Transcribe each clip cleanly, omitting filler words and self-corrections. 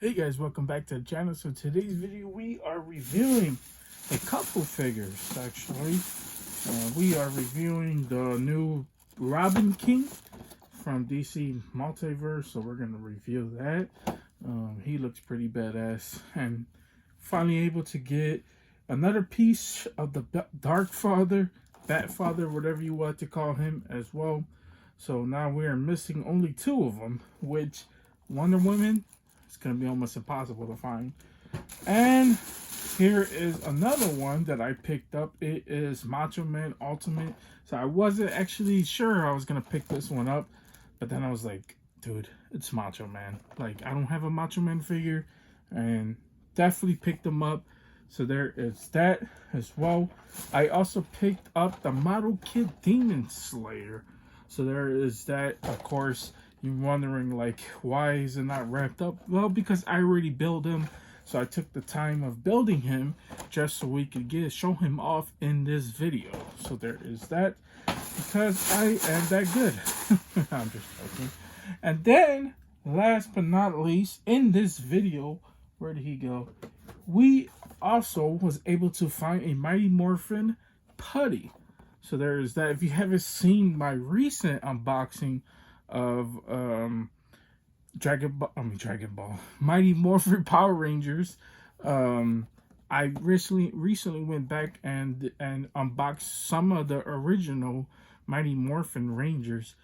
Hey guys, welcome back to the channel. So today's video we are reviewing a couple figures actually. We are reviewing the new Robin King from DC Multiverse, so we're going to review that. He looks pretty badass, and finally able to get another piece of the Dark Father, Bat Father, whatever you want to call him as well. So now we are missing only two of them, which Wonder Woman, it's going to be almost impossible to find. And here is another one that I picked up. It is Macho Man Ultimate. So I wasn't actually sure I was going to pick this one up. But then I was like, dude, it's Macho Man. Like, I don't have a Macho Man figure. And definitely picked them up. So there is that as well. I also picked up the Model Kid Demon Slayer. So there is that, of course. You're wondering, like, why is it not wrapped up? Well, because I already built him. So I took the time of building him just so we could show him off in this video. So there is that. Because I am that good. I'm just joking. And then, last but not least, in this video, where did he go? We also was able to find a Mighty Morphin putty. So there is that. If you haven't seen my recent unboxing of Dragon Ball, Mighty Morphin Power Rangers, I recently went back and unboxed some of the original Mighty Morphin Rangers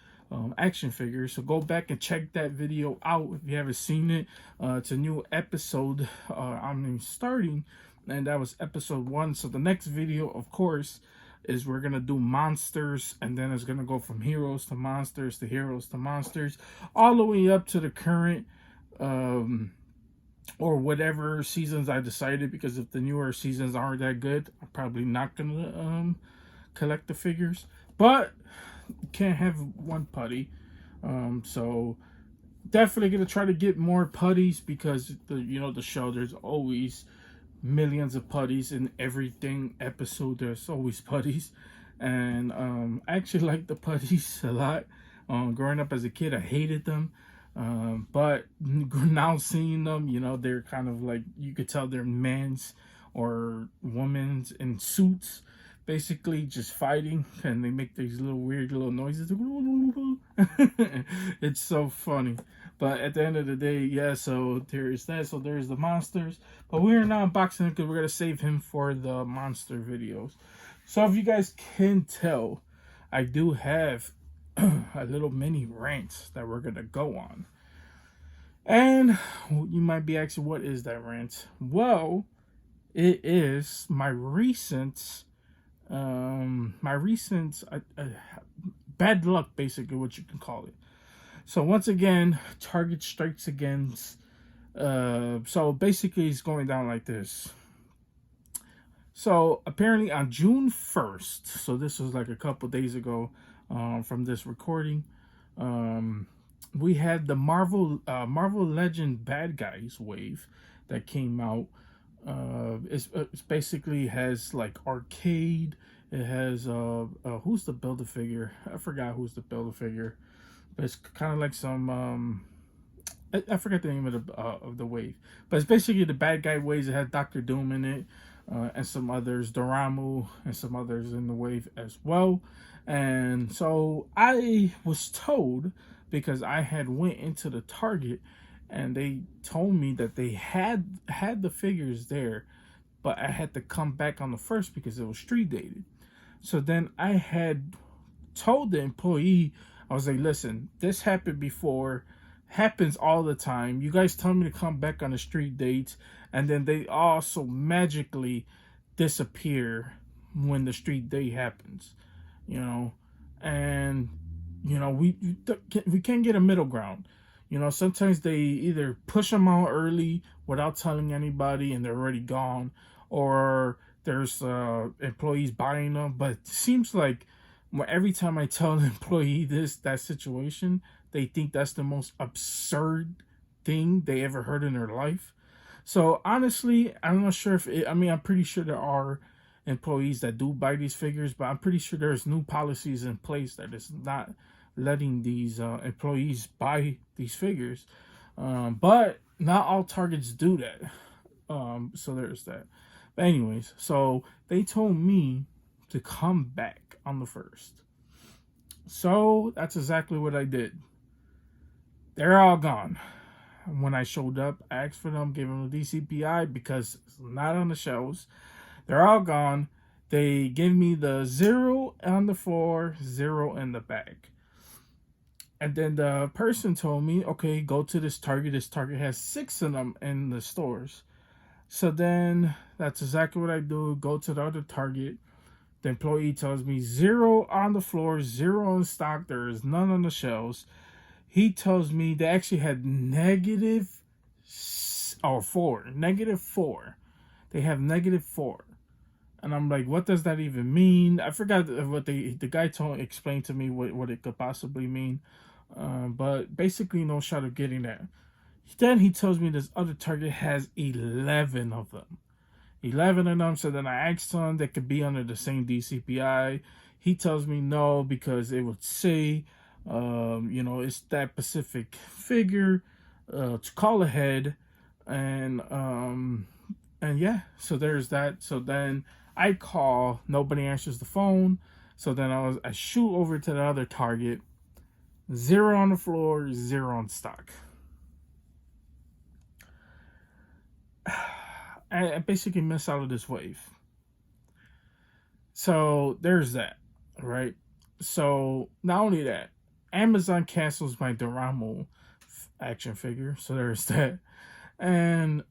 action figures. So go back and check that video out if you haven't seen it. It's a new episode I'm starting, and that was episode 1. So the next video, of course, is we're gonna do monsters, and then it's gonna go from heroes to monsters to heroes to monsters, all the way up to the current or whatever seasons I decided, because if the newer seasons aren't that good, I'm probably not gonna collect the figures. But can't have one putty, so definitely gonna try to get more putties, because the show, there's always millions of putties in everything episode. There's always putties, and I actually like the putties a lot. Growing up as a kid, I hated them, but now seeing them, they're kind of like, you could tell they're men's or women's in suits, basically just fighting, and they make these little weird little noises. It's so funny. But at the end of the day, yeah, so there's that. So there's the monsters. But we're not unboxing him because we're going to save him for the monster videos. So if you guys can tell, I do have a little mini rant that we're going to go on. And you might be asking, what is that rant? Well, it is my recent bad luck, basically, what you can call it. So once again, Target strikes against. So basically, it's going down like this. So apparently on June 1st, so this was like a couple days ago from this recording, we had the Marvel Legend Bad Guys wave that came out. It's basically has like arcade. It has who's the Build-A-Figure? I forgot who's the Build-A-Figure. But it's kind of like some I forget the name of the wave, but it's basically the bad guy waves. It had Dr. Doom in it, and some others, Doramu, and some others in the wave as well. And so I was told, because I had went into the Target, and they told me that they had the figures there, but I had to come back on the 1st because it was street dated. So then I had told the employee, I was like, listen, this happened before, happens all the time. You guys tell me to come back on the street dates, and then they also magically disappear when the street date happens, and we can't get a middle ground. Sometimes they either push them out early without telling anybody and they're already gone, or there's employees buying them. But it seems like every time I tell an employee that situation, they think that's the most absurd thing they ever heard in their life. So honestly, I'm not sure if I'm pretty sure there are employees that do buy these figures, but I'm pretty sure there's new policies in place that is not letting these employees buy these figures. But not all Targets do that. So there's that. But anyways, so they told me to come back on the 1st. So that's exactly what I did. They're all gone. When I showed up, I asked for them, gave them a DCPI because it's not on the shelves. They're all gone. They gave me the 0 on the floor, 0 in the bag. And then the person told me, okay, go to this Target. This Target has 6 of them in the stores. So then that's exactly what I do. Go to the other Target. The employee tells me 0 on the floor, 0 in stock. There is none on the shelves. He tells me they actually had -4. They have -4. And I'm like, what does that even mean? I forgot what the guy explained to me what it could possibly mean. But basically, no shot of getting that. Then he tells me this other Target has 11 of them. 11 of them. So then I asked him that could be under the same DCPI. He tells me no because it would say, it's that specific figure to call ahead. And yeah, so there's that. So then I call, nobody answers the phone. So then I shoot over to the other Target. 0 on the floor, 0 on stock. I basically miss out of this wave. So there's that, right? So not only that, Amazon cancels my Doramo action figure. So there's that. And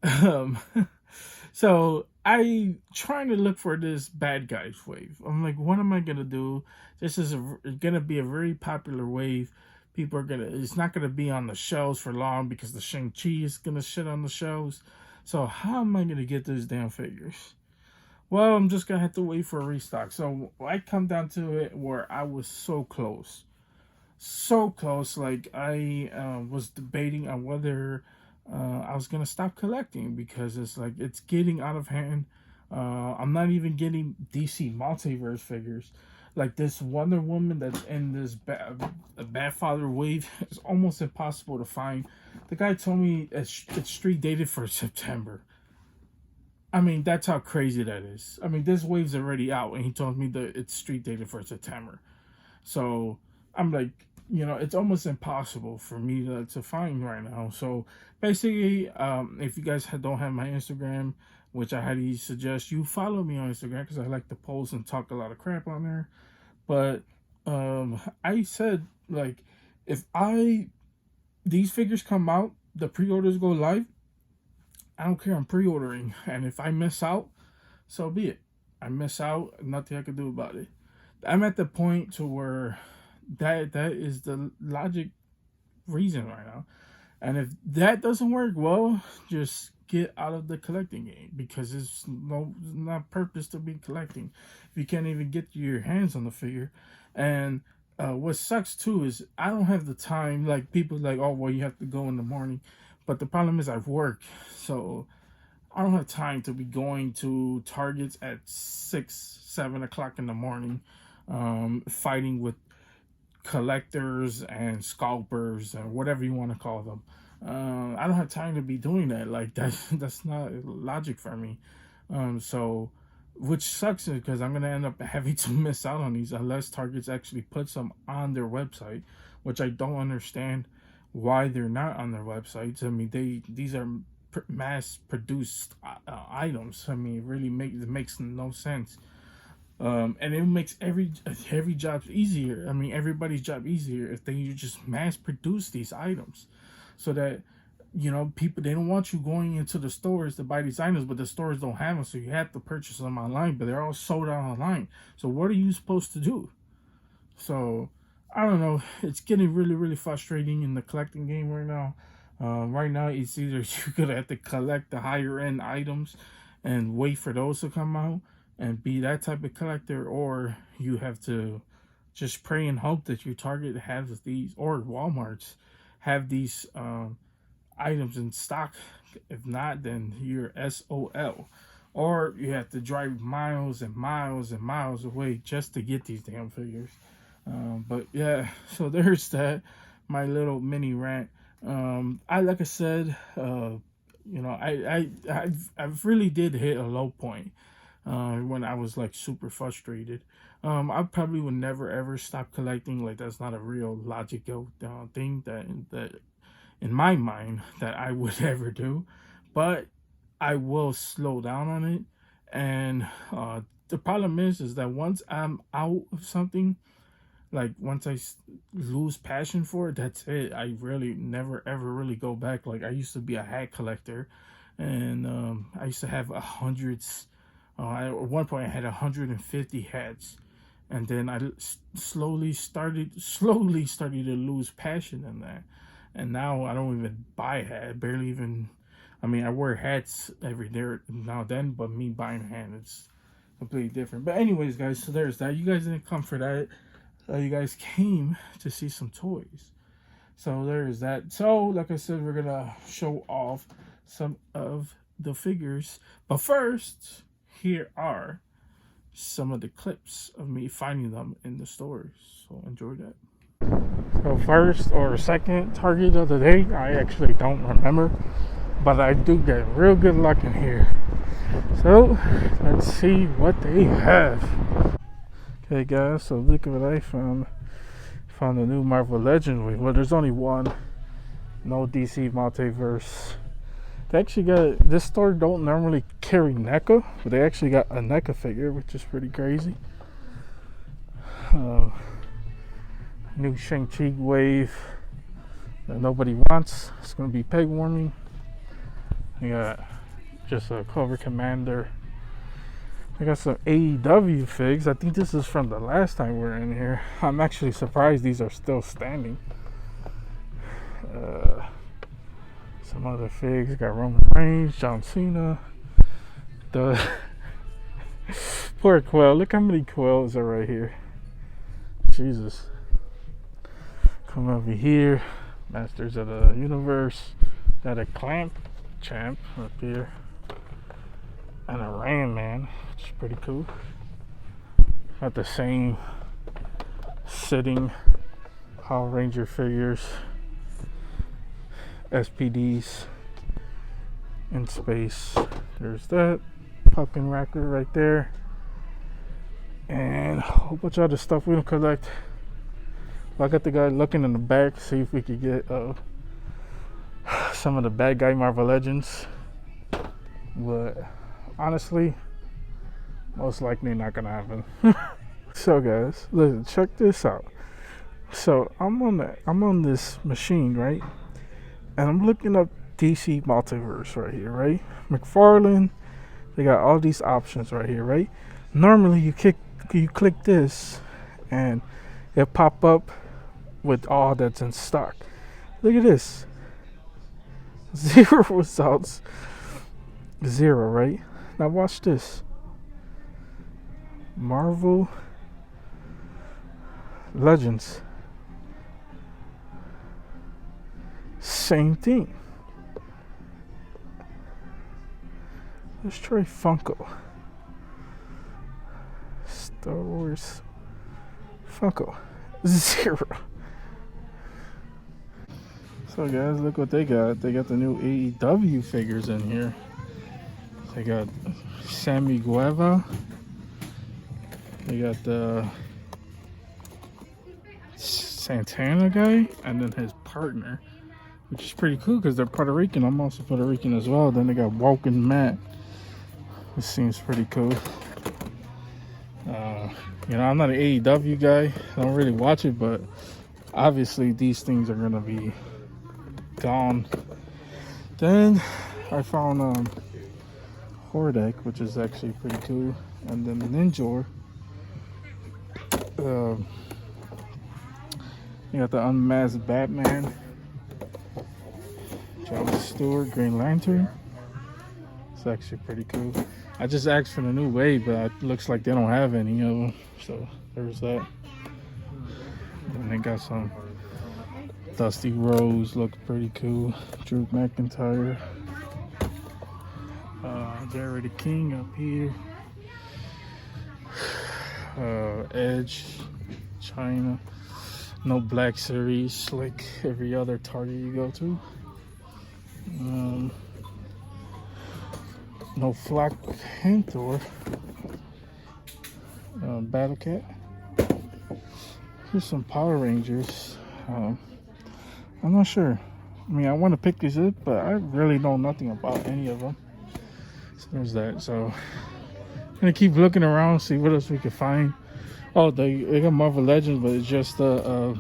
so I trying to look for this bad guys wave. I'm like, what am I gonna do? This is gonna be a very popular wave. People are it's not gonna be on the shelves for long because the Shang-Chi is gonna shit on the shelves. So how am I gonna get those damn figures? Well, I'm just gonna have to wait for a restock. So I come down to it where I was so close. Like I was debating on whether I was gonna stop collecting because it's getting out of hand. I'm not even getting DC Multiverse figures. Like this Wonder Woman that's in this Badfather wave is almost impossible to find. The guy told me it's street dated for September. I mean, that's how crazy that is. I mean, this wave's already out, and he told me that it's street dated for September. So I'm like, it's almost impossible for me to find right now. So basically, if you guys don't have my Instagram, which I highly suggest you follow me on Instagram because I like to post and talk a lot of crap on there. But I said, like, if these figures come out, the pre-orders go live, I don't care, I'm pre-ordering. And if I miss out, so be it. I miss out, nothing I can do about it. I'm at the point to where that is the logic reason right now. And if that doesn't work, well, just get out of the collecting game because it's not purpose to be collecting if you can't even get your hands on the figure. And what sucks too is I don't have the time. Like people like, oh well, you have to go in the morning, but the problem is I work, so I don't have time to be going to Targets at 6-7 o'clock in the morning, fighting with collectors and scalpers and whatever you want to call them. I don't have time to be doing that. Like that's not logic for me. So which sucks because I'm gonna end up having to miss out on these unless Targets actually puts them on their website, which I don't understand why they're not on their websites. I mean, these are mass produced items. I mean, it makes no sense. And it makes every job easier. I mean, everybody's job easier if they just mass produce these items, so that people, they don't want you going into the stores to buy these items, but the stores don't have them, so you have to purchase them online. But they're all sold out online. So what are you supposed to do? So I don't know. It's getting really, really frustrating in the collecting game right now. Right now, it's either you're gonna have to collect the higher end items and wait for those to come out and be that type of collector, or you have to just pray and hope that your Target has these, or Walmart's have these items in stock. If not, then you're SOL. Or you have to drive miles and miles and miles away just to get these damn figures. But yeah, so there's that, my little mini rant. I like I said, you know, I really did hit a low point when I was like super frustrated. I probably would never ever stop collecting. Like that's not a real logical thing that in my mind that I would ever do, but I will slow down on it. And the problem is that once I'm out of something, like once lose passion for it, that's it. I really never ever really go back. Like I used to be a hat collector, and I used to have hundreds. At one point, I had 150 hats, and then I slowly started to lose passion in that, and now I don't even buy hat. Barely even. I mean, I wear hats every day now and then, but me buying a hat, it's completely different. But anyways, guys, so there's that. You guys didn't come for that. You guys came to see some toys. So there's that. So, like I said, we're going to show off some of the figures. But first, here are some of the clips of me finding them in the stores. So enjoy that. So first or second target of the day, I actually don't remember. But I do get real good luck in here. So, let's see what they have. Okay guys, so look at what I found. Found a new Marvel Legend wave. Well, there's only one. No DC Multiverse. They actually got, this store don't normally carry NECA, but they actually got a NECA figure, which is pretty crazy. New Shang-Chi wave that nobody wants. It's going to be peg warming. We got just a Clover Commander. I got some AEW figs. I think this is from the last time we were in here. I'm actually surprised these are still standing. Some other figs. Got Roman Reigns, John Cena. The poor Quill. Look how many Quills are right here. Jesus. Come over here. Masters of the Universe. Got a Clamp Champ up here. And a Ram Man, which is pretty cool. Got the same sitting Power Ranger figures, SPDs in space. There's that Pumpkin Racker right there, and a whole bunch of other stuff we don't collect. I got the guy looking in the back, see if we could get some of the bad guy Marvel Legends, but honestly, most likely not gonna happen. So guys, listen, check this out. So I'm on this machine, right? And I'm looking up DC Multiverse right here, right? McFarlane, they got all these options right here, right? Normally you click this and it pop up with all that's in stock. Look at this. 0 results. 0, right? Now watch this. Marvel Legends. Same thing. Let's try Funko. Star Wars Funko. 0. So guys, look what they got. They got the new AEW figures in here. They got Sammy Guevara. They got the Santana guy, and then his partner, which is pretty cool because they're Puerto Rican. I'm also Puerto Rican as well. Then they got Woken Matt. This seems pretty cool. You know, I'm not an AEW guy. I don't really watch it, but obviously these things are gonna be gone. Then I found Hordak, which is actually pretty cool, and then Ninjor. You got the unmasked Batman, John Stewart, Green Lantern. It's actually pretty cool. I just asked for the new wave, but it looks like they don't have any of them. So there's that. And they got some Dusty Rose, looks pretty cool. Drew McIntyre. Jerry the King up here. Edge, China. No Black Series like every other Target you go to. No Flock Panther. Battle Cat. Here's some Power Rangers. I'm not sure. I mean, I want to pick these up, but I really know nothing about any of them. So there's that. So I'm gonna keep looking around, see what else we can find. Oh, they got Marvel Legends, but it's just the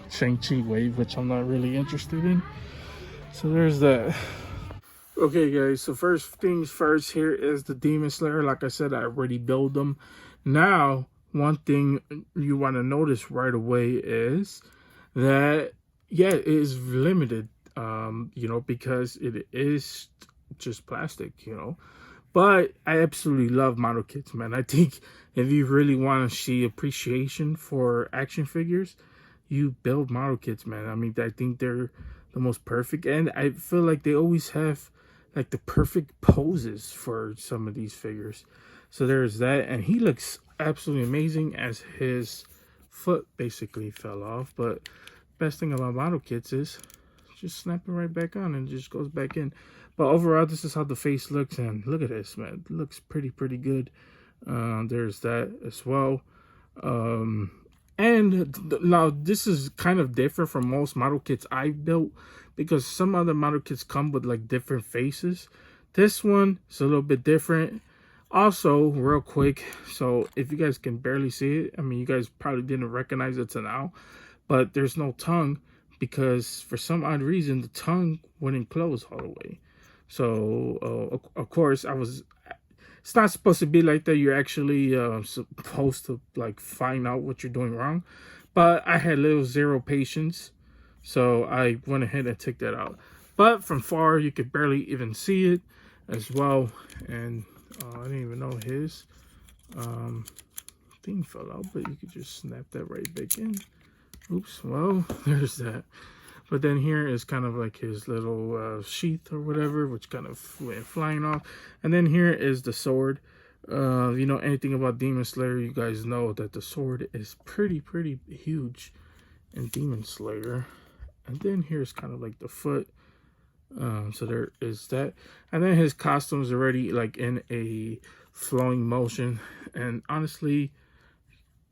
Shang-Chi wave, which I'm not really interested in. So there's that. Okay, guys, so first things first, here is the Demon Slayer. Like I said, I already built them. Now, one thing you want to notice right away is that, yeah, it is limited, because it is just plastic, But I absolutely love model kits, man. I think if you really want to see appreciation for action figures, you build model kits, man. I mean, I think they're the most perfect. And I feel like they always have, like, the perfect poses for some of these figures. So there's that. And he looks absolutely amazing as his foot basically fell off. But best thing about model kits is just snap it right back on and it just goes back in. But overall, this is how the face looks, and look at this, man. It looks pretty good. There's that as well. And now this is kind of different from most model kits I've built, because some other model kits come with like different faces. This one is a little bit different. Also, real quick, so if you guys can barely see it, I mean, you guys probably didn't recognize it till now, but there's no tongue, because for some odd reason the tongue wouldn't close all the way. So of course it's not supposed to be like that. You're actually supposed to like find out what you're doing wrong, but I had little zero patience, so I went ahead and took that out. But from far you could barely even see it as well. And I didn't even know his thing fell out, but you could just snap that right back in. Oops, well, there's that. But then here is kind of like his little sheath or whatever, which kind of went flying off. And then here is the sword. You know anything about Demon Slayer, you guys know that the sword is pretty huge in Demon Slayer. And then here's kind of like the foot. So there is that. And then his costume is already like in a flowing motion. And honestly,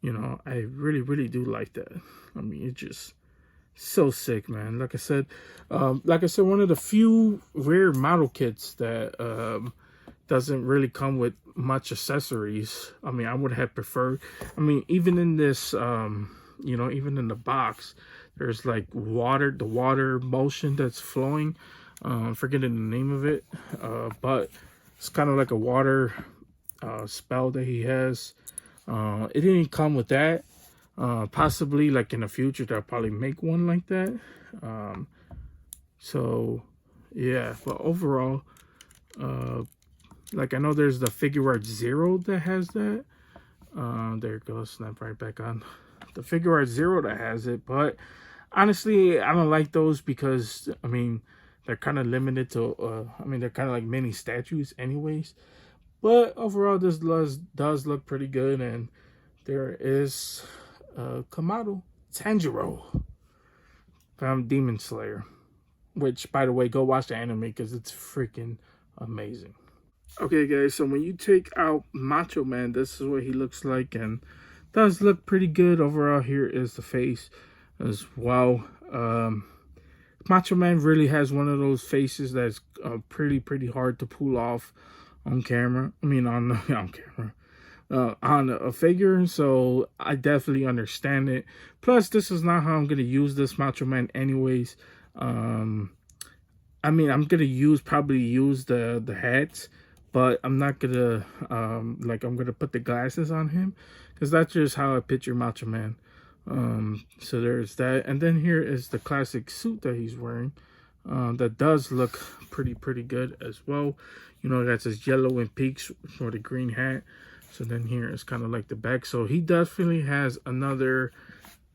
I really do like that. I mean, it just so sick, man. Like I said, one of the few rare model kits that doesn't really come with much accessories. I mean, I would have preferred. I mean, even in this, even in the box, there's like the water motion that's flowing. I'm forgetting the name of it, but it's kind of like a water spell that he has. It didn't come with that. Possibly like in the future they'll probably make one like that. So yeah, but overall, like I know there's the Figure Art Zero that has that. There it goes, snap right back on. The Figure Art Zero that has it, but honestly I don't like those because I mean they're kind of limited to they're kind of like mini statues anyways. But overall this does look pretty good. And there is Kamado Tanjiro from Demon Slayer, which by the way, go watch the anime because it's freaking amazing. Okay guys, so when you take out Macho Man, this is what he looks like, and does look pretty good. Overall, here is the face as well. Macho Man really has one of those faces that's pretty hard to pull off on camera. I mean on camera. On a figure, so I definitely understand it. Plus, this is not how I'm gonna use this Macho Man anyways. I'm gonna probably use the hats, but I'm not gonna I'm gonna put the glasses on him because that's just how I picture Macho Man. So there's that. And then here is the classic suit that he's wearing. That does look pretty good as well. That's his yellow and peaks for the green hat. So then here is kind of like the back. So he definitely has another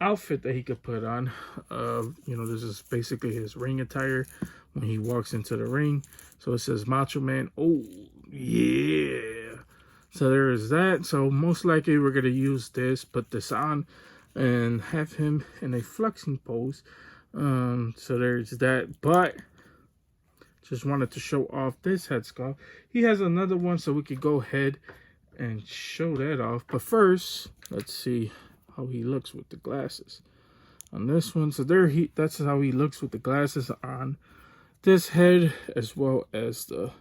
outfit that he could put on. This is basically his ring attire when he walks into the ring. So it says Macho Man. Oh, yeah. So there is that. So most likely we're gonna use this, put this on, and have him in a flexing pose. So there's that. But just wanted to show off this head sculpt. He has another one, so we could go ahead and show that off. But first, let's see how he looks with the glasses on this one. So that's how he looks with the glasses on this head, as well as the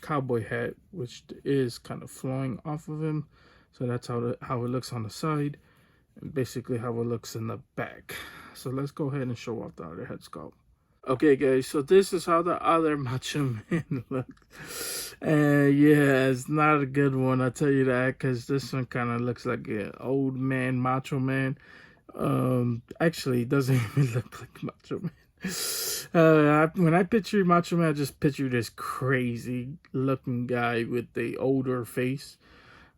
cowboy hat, which is kind of flowing off of him. So that's how it looks on the side, and basically how it looks in the back. So let's go ahead and show off the other head sculpt. Okay, guys, so this is how the other Macho Man looks. And yeah, it's not a good one, I'll tell you that, because this one kind of looks like an old man Macho Man. Actually, it doesn't even look like Macho Man. When I picture Macho Man, I just picture this crazy looking guy with the older face.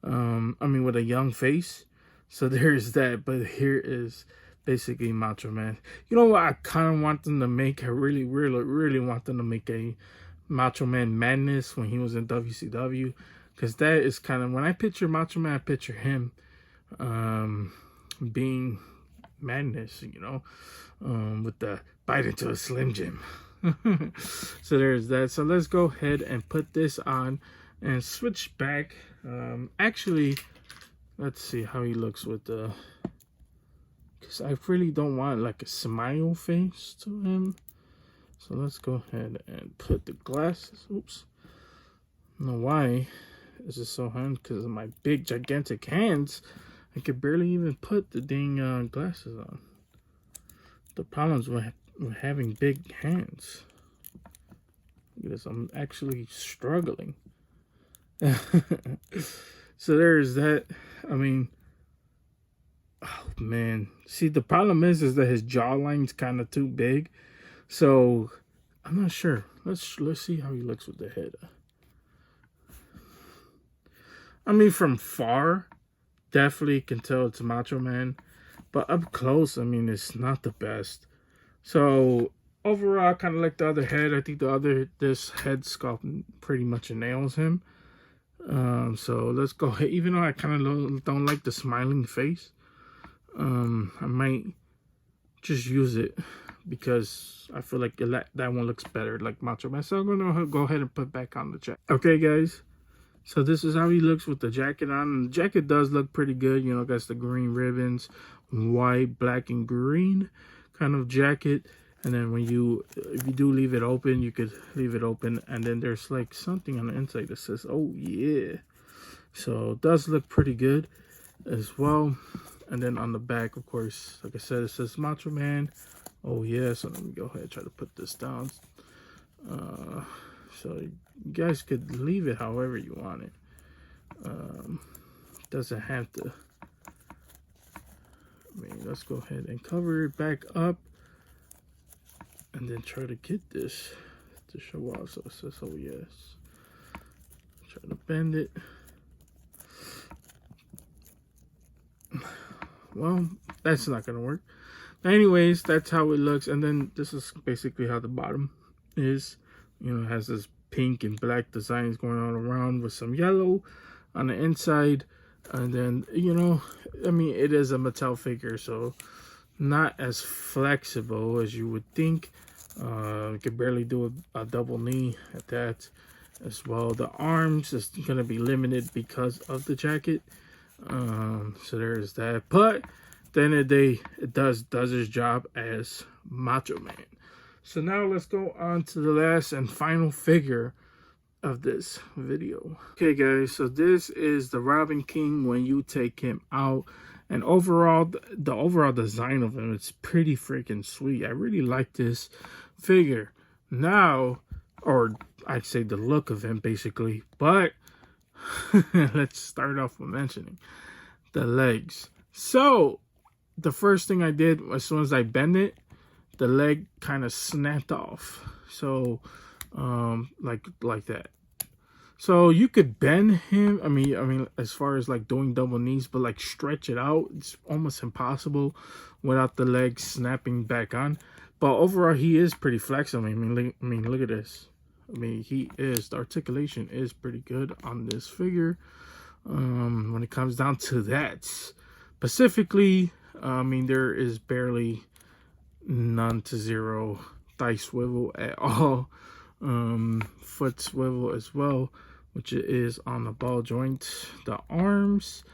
With a young face. So there's that, but here is basically Macho Man. You know what? I kind of want them to make. I really want them to make a Macho Man Madness when he was in WCW, because that is kind of, when I picture Macho Man, I picture him being Madness, with the bite into a Slim Jim. So there's that. So let's go ahead and put this on and switch back. Actually, let's see how he looks with the, because I really don't want like a smile face to him. So let's go ahead and put the glasses. Oops. I don't know why this is so hard, because of my big gigantic hands. I could barely even put the dang glasses on. The problems with having big hands. Look at this, I'm actually struggling. So there's that. Oh man, see, the problem is that his jawline's kind of too big, so I'm not sure. Let's see how he looks with the head. From far, definitely can tell it's Macho Man, but up close, it's not the best. So overall, I kind of like the other head. I think this head sculpt pretty much nails him. So let's go ahead. Even though I kind of don't like the smiling face, I might just use it because I feel like that one looks better, like Macho Man. So I'm gonna go ahead and put back on the jacket. Okay, guys. So this is how he looks with the jacket on. And the jacket does look pretty good. Got the green ribbons, white, black, and green kind of jacket. And then if you do leave it open, you could leave it open. And then there's like something on the inside that says, oh yeah. So it does look pretty good as well. And then on the back, of course, like I said, it says Macho Man. Oh yeah, so let me go ahead and try to put this down. So you guys could leave it however you want it. Doesn't have to. Let's go ahead and cover it back up. And then try to get this to show off. So it says, oh yes. Try to bend it. Well, that's not gonna work. Anyways, that's how it looks. And then this is basically how the bottom is. It has this pink and black designs going all around with some yellow on the inside. And then, it is a Mattel figure, so not as flexible as you would think. You could barely do a double knee at that as well. The arms is going to be limited because of the jacket. So there's that. But at the end of the day, it does its job as Macho Man. So now let's go on to the last and final figure of this video. Okay, guys, so this is the Robin King when you take him out. And overall, the overall design of him, it's pretty freaking sweet. I really like this figure. Now, or I'd say the look of him, basically. But let's start off with mentioning the legs. So, the first thing I did, as soon as I bend it, the leg kind of snapped off. So, like that. So you could bend him. As far as like doing double knees, but like stretch it out, it's almost impossible without the legs snapping back on. But overall, he is pretty flexible. Look at this. I mean, the articulation is pretty good on this figure. When it comes down to that, specifically, I mean, there is barely none to zero thigh swivel at all. Foot swivel as well, which it is on the ball joint. The arms,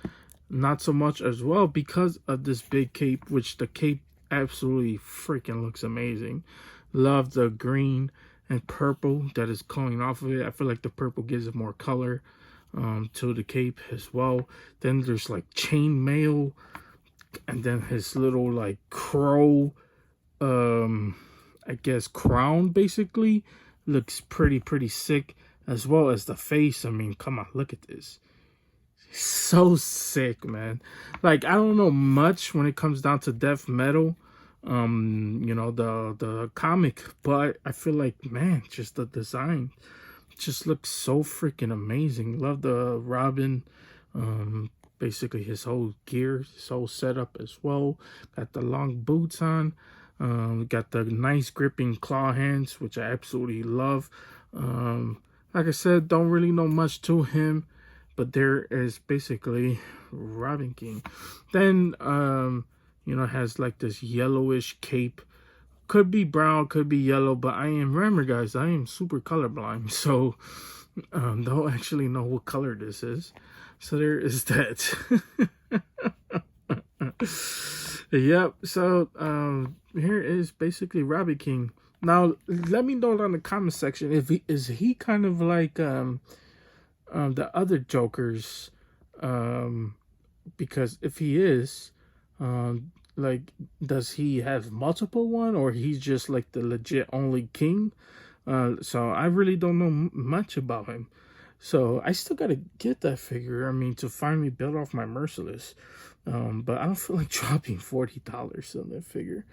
not so much as well because of this big cape, which the cape absolutely freaking looks amazing. Love the green and purple that is coming off of it. I feel like the purple gives it more color to the cape as well. Then there's like chain mail, and then his little like crow, I guess crown basically looks pretty sick, as well as the face. I mean, come on, look at this. So sick, man. Like, I don't know much when it comes down to death metal, you know, the comic, but I feel like, man, just the design just looks so freaking amazing. Love the Robin, basically his whole gear, his whole setup as well. Got the long boots on, got the nice gripping claw hands, which I absolutely love. Like I said, don't really know much to him, but there is basically Robin King. Then, you know, has like this yellowish cape. Could be brown, could be yellow, but remember guys, I am super colorblind, so don't actually know what color this is. So there is that. Yep, so here is basically Robin King. Now, let me know down in the comment section if he kind of like the other Jokers, because if he is, like, does he have multiple one, or he's just like the legit only king? So I really don't know much about him. So I still gotta get that figure. I mean, to finally build off my Merciless. But I don't feel like dropping $40 on that figure,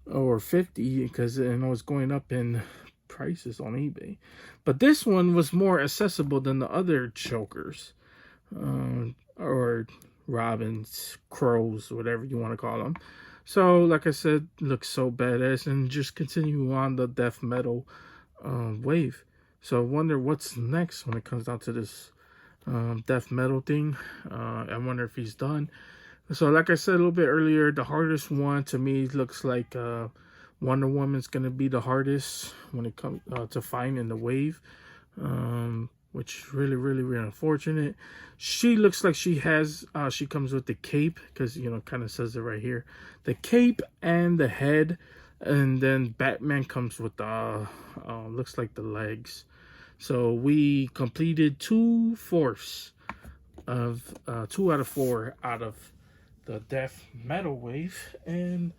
or 50, because I know it's going up in prices on eBay. But this one was more accessible than the other Jokers, or Robins, Crows, whatever you want to call them. So, like I said, looks so badass, and just continue on the death metal wave. So I wonder what's next when it comes down to this death metal thing. I wonder if he's done. So, like I said a little bit earlier, the hardest one to me looks like Wonder Woman's gonna be the hardest when it comes to find in the wave, which really unfortunate. She looks like she has she comes with the cape, because, you know, kind of says it right here, the cape and the head, and then Batman comes with the looks like the legs. So we completed 2/4 of 2 out of 4 out of the death metal wave. And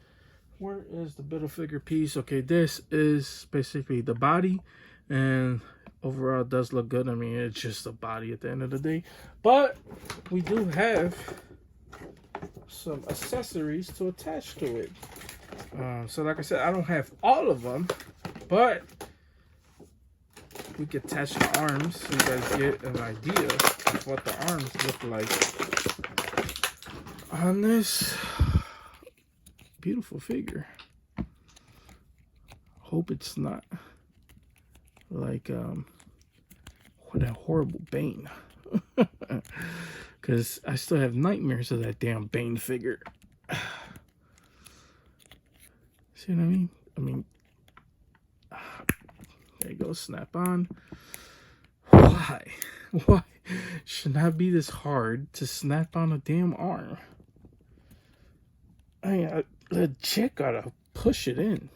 where is the Build a Figure piece? Okay, this is basically the body, and overall it does look good. I mean, it's just a body at the end of the day, but we do have some accessories to attach to it. So like I said, I don't have all of them, but we can attach the arms so you guys get an idea of what the arms look like on this beautiful figure. Hope it's not like what a horrible Bane, because I still have nightmares of that damn Bane figure. See what I mean? There you go, snap on. Why should not be this hard to snap on a damn arm? I mean, the chick gotta push it in.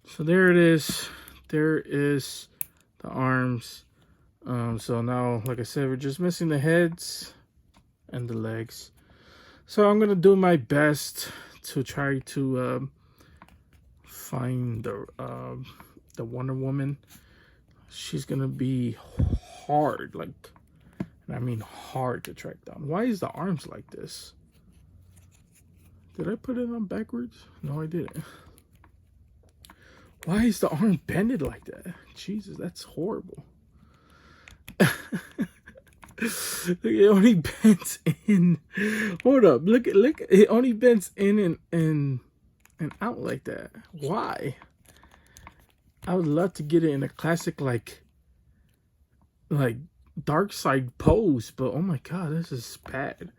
So there it is. There is the arms. So now, like I said, we're just missing the heads and the legs. So I'm gonna do my best to try to find the Wonder Woman. She's gonna be hard, like, and I mean hard to track down. Why is the arms like this? Did I put it on backwards? No, I didn't. Why is the arm bended like that? Jesus, that's horrible. Look, it only bends in. Hold up, look, it only bends in and out like that. Why? I would love to get it in a classic like dark side pose, but oh my god, this is bad.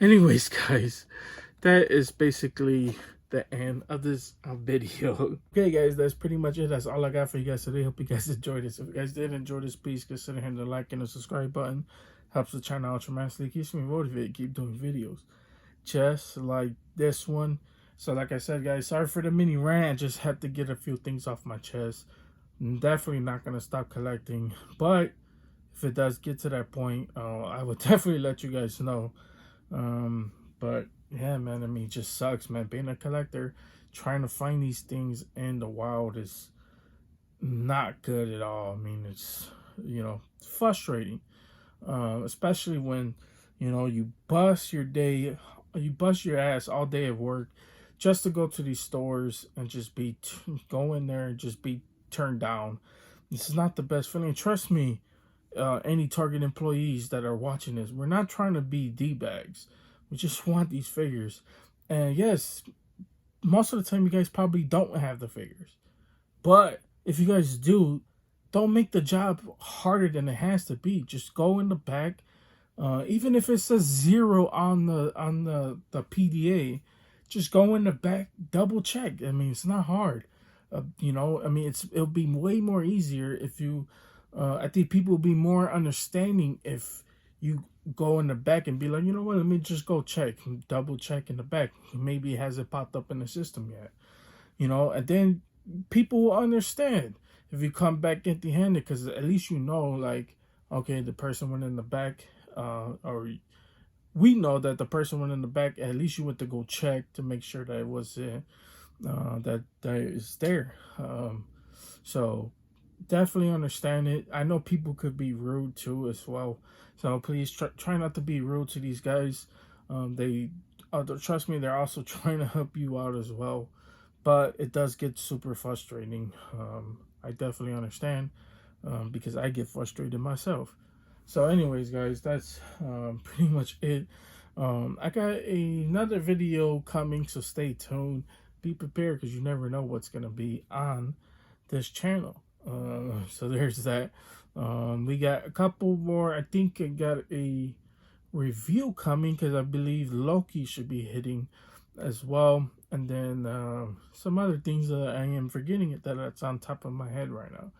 Anyways, guys, that is basically the end of this video. Okay, guys, that's pretty much it. That's all I got for you guys today. Hope you guys enjoyed this. If you guys did enjoy this, please consider hitting the like and the subscribe button. Helps the channel out tremendously. Keeps me motivated. Keep doing videos just like this one. So like I said, guys, sorry for the mini rant. Just had to get a few things off my chest. I'm definitely not gonna stop collecting, but if it does get to that point, I would definitely let you guys know. But yeah, man, I mean, it just sucks, man. Being a collector, trying to find these things in the wild is not good at all. I mean, it's, you know, frustrating, especially when, you know, you bust your ass all day at work just to go to these stores and just go in there and just be turned down. This is not the best feeling. Trust me, any Target employees that are watching this, we're not trying to be D-bags. We just want these figures. And yes, most of the time you guys probably don't have the figures. But if you guys do, don't make the job harder than it has to be. Just go in the back. Even if it says 0 on the PDA, just go in the back, double check. I mean, it's not hard. You know, I mean, it'll be way more easier if you. I think people will be more understanding if you go in the back and be like, you know what, let me just go check, double check in the back. Maybe it hasn't popped up in the system yet, you know, and then people will understand if you come back empty-handed, because at least you know, like, okay, the person went in the back, or we know that the person went in the back. At least you went to go check to make sure that it was that is there. So definitely understand it. I know people could be rude too as well, so please try not to be rude to these guys. They trust me, they're also trying to help you out as well, but it does get super frustrating. I definitely understand, because I get frustrated myself. So anyways, guys, that's pretty much it. I got another video coming, so stay tuned. Be prepared, because you never know what's gonna be on this channel. So there's that. We got a couple more. I think I got a review coming, because I believe Loki should be hitting as well, and then some other things that I am forgetting that's on top of my head right now.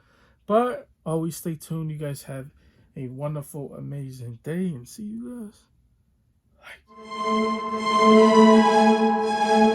But always stay tuned. You guys have a wonderful, amazing day, and see you guys. Bye.